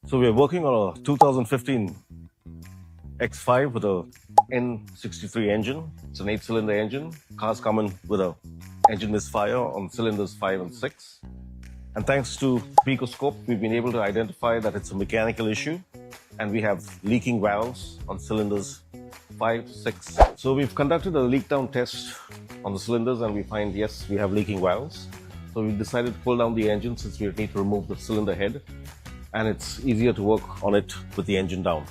So we're working on a 2015 X5 with a N63 engine. It's an 8-cylinder engine. Cars coming with a engine misfire on cylinders 5 and 6. And thanks to PicoScope, we've been able to identify that it's a mechanical issue, and we have leaking valves on cylinders 5 to 6. So we've conducted a leak down test on the cylinders, and we find, yes, we have leaking valves. So we decided to pull down the engine since we need to remove the cylinder head, and it's easier to work on it with the engine down.